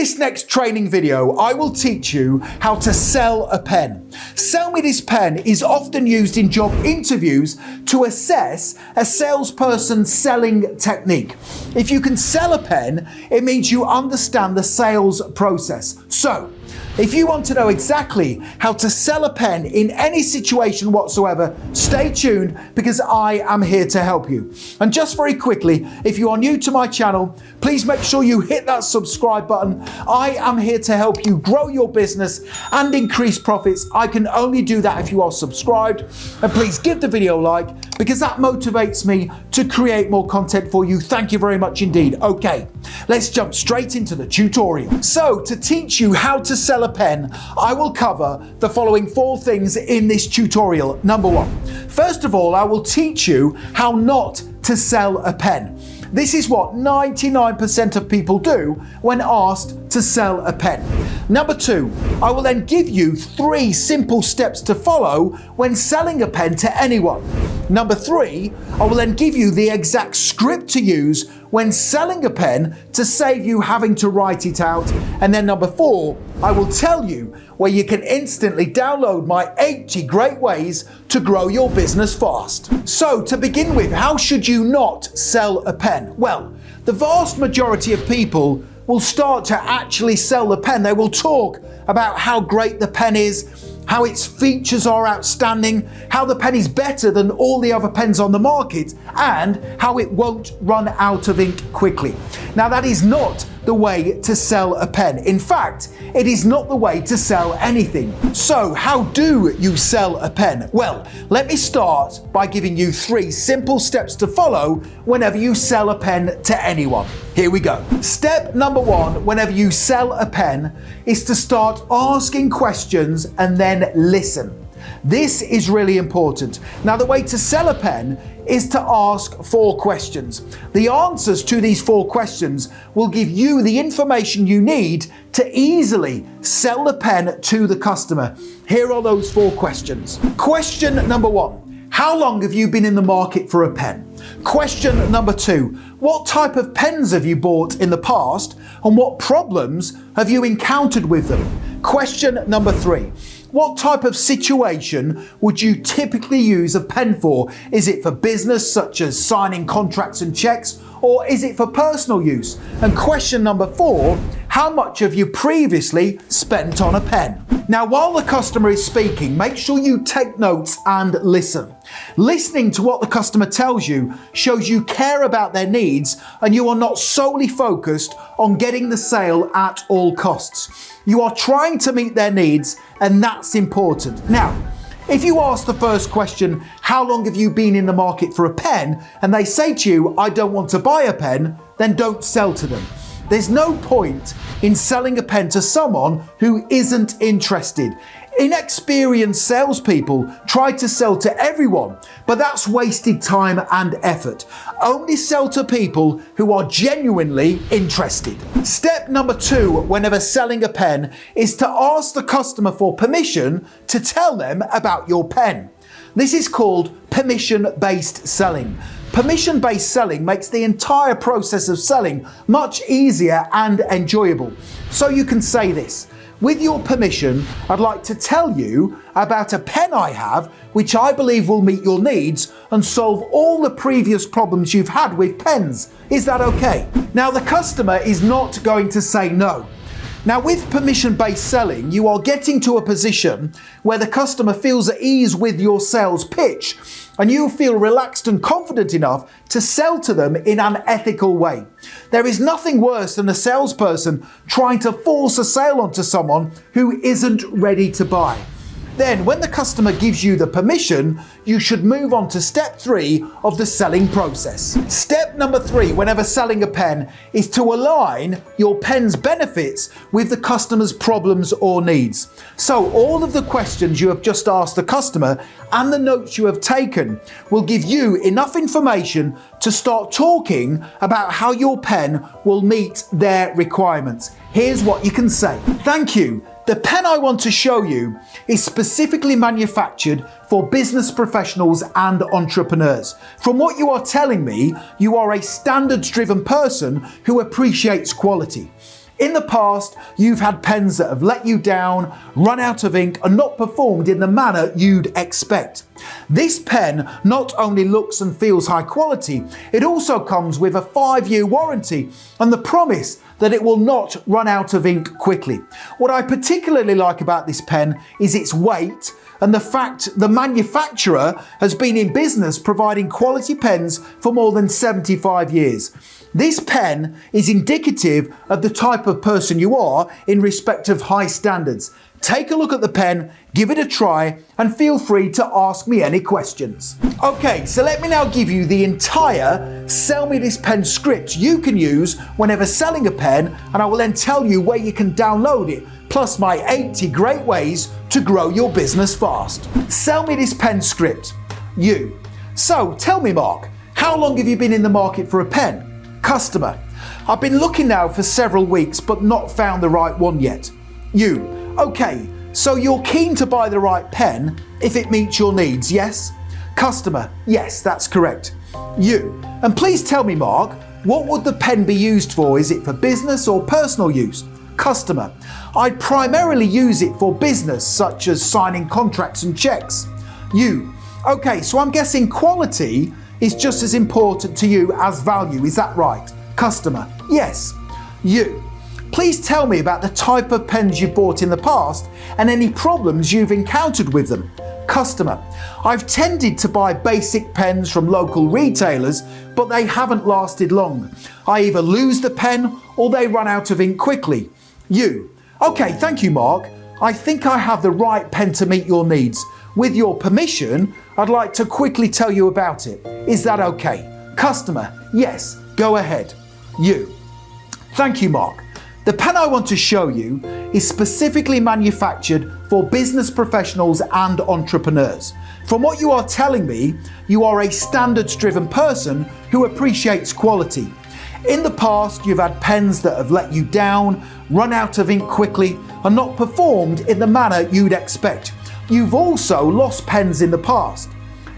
this next training video, I will teach you how to sell a pen. Sell me this pen is often used in job interviews to assess a salesperson's selling technique. If you can sell a pen, it means you understand the sales process. So, if you want to know exactly how to sell a pen in any situation whatsoever, stay tuned because I am here to help you. And just very quickly, if you are new to my channel, please make sure you hit that subscribe button. I am here to help you grow your business and increase profits. I can only do that if you are subscribed. And please give the video a like because that motivates me to create more content for you. Thank you very much indeed. Okay, let's jump straight into the tutorial. So to teach you how to sell a pen, I will cover the following 4 things in this tutorial. Number 1, first of all, I will teach you how not to sell a pen. This is what 99% of people do when asked to sell a pen. Number 2, I will then give you 3 simple steps to follow when selling a pen to anyone. Number 3, I will then give you the exact script to use when selling a pen to save you having to write it out. And then number 4, I will tell you where you can instantly download my 80 great ways to grow your business fast. So to begin with, how should you not sell a pen? Well, the vast majority of people will start to actually sell the pen. They will talk about how great the pen is, how its features are outstanding, how the pen is better than all the other pens on the market, and how it won't run out of ink quickly. Now that is not the way to sell a pen. In fact, it is not the way to sell anything. So how do you sell a pen? Well, let me start by giving you 3 simple steps to follow whenever you sell a pen to anyone. Here we go. Step number 1, whenever you sell a pen, is to start asking questions and then listen. This is really important. Now, the way to sell a pen is to ask 4 questions. The answers to these 4 questions will give you the information you need to easily sell the pen to the customer. Here are those 4 questions. Question number 1, how long have you been in the market for a pen? Question number 2, what type of pens have you bought in the past and what problems have you encountered with them? Question number 3, what type of situation would you typically use a pen for? Is it for business, such as signing contracts and checks, or is it for personal use? And question number 4, how much have you previously spent on a pen? Now, while the customer is speaking, make sure you take notes and listen. Listening to what the customer tells you shows you care about their needs and you are not solely focused on getting the sale at all costs. You are trying to meet their needs, and that's important. Now, if you ask the first question, how long have you been in the market for a pen, and they say to you, I don't want to buy a pen, then don't sell to them. There's no point in selling a pen to someone who isn't interested. Inexperienced salespeople try to sell to everyone, but that's wasted time and effort. Only sell to people who are genuinely interested. Step number 2, whenever selling a pen, is to ask the customer for permission to tell them about your pen. This is called permission-based selling. Permission-based selling makes the entire process of selling much easier and enjoyable. So you can say this: with your permission, I'd like to tell you about a pen I have which I believe will meet your needs and solve all the previous problems you've had with pens. Is that okay? Now, the customer is not going to say no. Now, with permission-based selling, you are getting to a position where the customer feels at ease with your sales pitch and you feel relaxed and confident enough to sell to them in an ethical way. There is nothing worse than a salesperson trying to force a sale onto someone who isn't ready to buy. Then, when the customer gives you the permission, you should move on to step 3 of the selling process. Step number 3, whenever selling a pen, is to align your pen's benefits with the customer's problems or needs. So all of the questions you have just asked the customer and the notes you have taken will give you enough information to start talking about how your pen will meet their requirements. Here's what you can say. Thank you. The pen I want to show you is specifically manufactured for business professionals and entrepreneurs. From what you are telling me, you are a standards-driven person who appreciates quality. In the past, you've had pens that have let you down, run out of ink, and not performed in the manner you'd expect. This pen not only looks and feels high quality, it also comes with a 5-year warranty and the promise that it will not run out of ink quickly. What I particularly like about this pen is its weight and the fact the manufacturer has been in business providing quality pens for more than 75 years. This pen is indicative of the type of person you are in respect of high standards. Take a look at the pen, give it a try, and feel free to ask me any questions. Okay, so let me now give you the entire Sell Me This Pen script you can use whenever selling a pen, and I will then tell you where you can download it, plus my 80 great ways to grow your business fast. Sell Me This Pen script. You. So tell me, Mark, how long have you been in the market for a pen? Customer. I've been looking now for several weeks but not found the right one yet. You. Okay, so you're keen to buy the right pen if it meets your needs, yes? Customer. Yes, that's correct. You. And please tell me, Mark, what would the pen be used for? Is it for business or personal use? Customer. I'd primarily use it for business, such as signing contracts and checks. You. Okay, so I'm guessing quality is just as important to you as value, is that right? Customer. Yes. You. Please tell me about the type of pens you've bought in the past and any problems you've encountered with them. Customer. I've tended to buy basic pens from local retailers, but they haven't lasted long. I either lose the pen or they run out of ink quickly. You. Okay, thank you, Mark. I think I have the right pen to meet your needs. With your permission, I'd like to quickly tell you about it. Is that okay? Customer. Yes, go ahead. You. Thank you, Mark. The pen I want to show you is specifically manufactured for business professionals and entrepreneurs. From what you are telling me, you are a standards-driven person who appreciates quality. In the past, you've had pens that have let you down, run out of ink quickly, and not performed in the manner you'd expect. You've also lost pens in the past.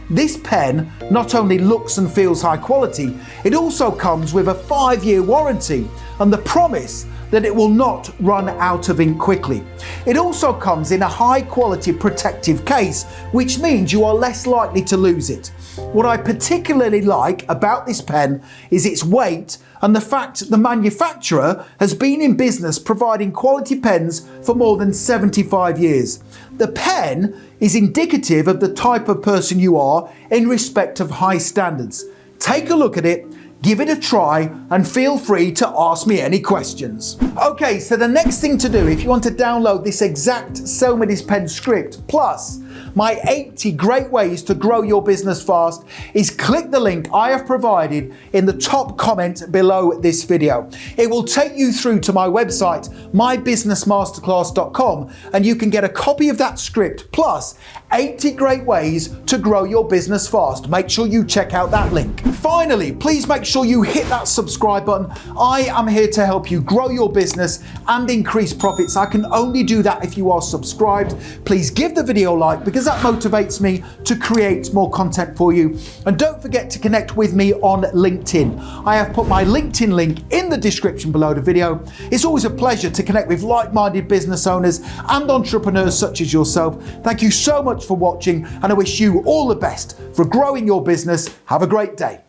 This pen not only looks and feels high quality, it also comes with a 5-year warranty and the promise that it will not run out of ink quickly. It also comes in a high quality protective case, which means you are less likely to lose it. What I particularly like about this pen is its weight and the fact the manufacturer has been in business providing quality pens for more than 75 years. The pen is indicative of the type of person you are in respect of high standards. Take a look at it, give it a try, and feel free to ask me any questions. Okay, so the next thing to do if you want to download this exact Sell Me This Pen script plus my 80 great ways to grow your business fast is click the link I have provided in the top comment below this video. It will take you through to my website, mybusinessmasterclass.com, and you can get a copy of that script plus 80 great ways to grow your business fast. Make sure you check out that link. Finally, please make sure you hit that subscribe button. I am here to help you grow your business and increase profits. I can only do that if you are subscribed. Please give the video a like because that motivates me to create more content for you. And don't forget to connect with me on LinkedIn. I have put my LinkedIn link in the description below the video. It's always a pleasure to connect with like-minded business owners and entrepreneurs such as yourself. Thank you so much for watching, and I wish you all the best for growing your business. Have a great day.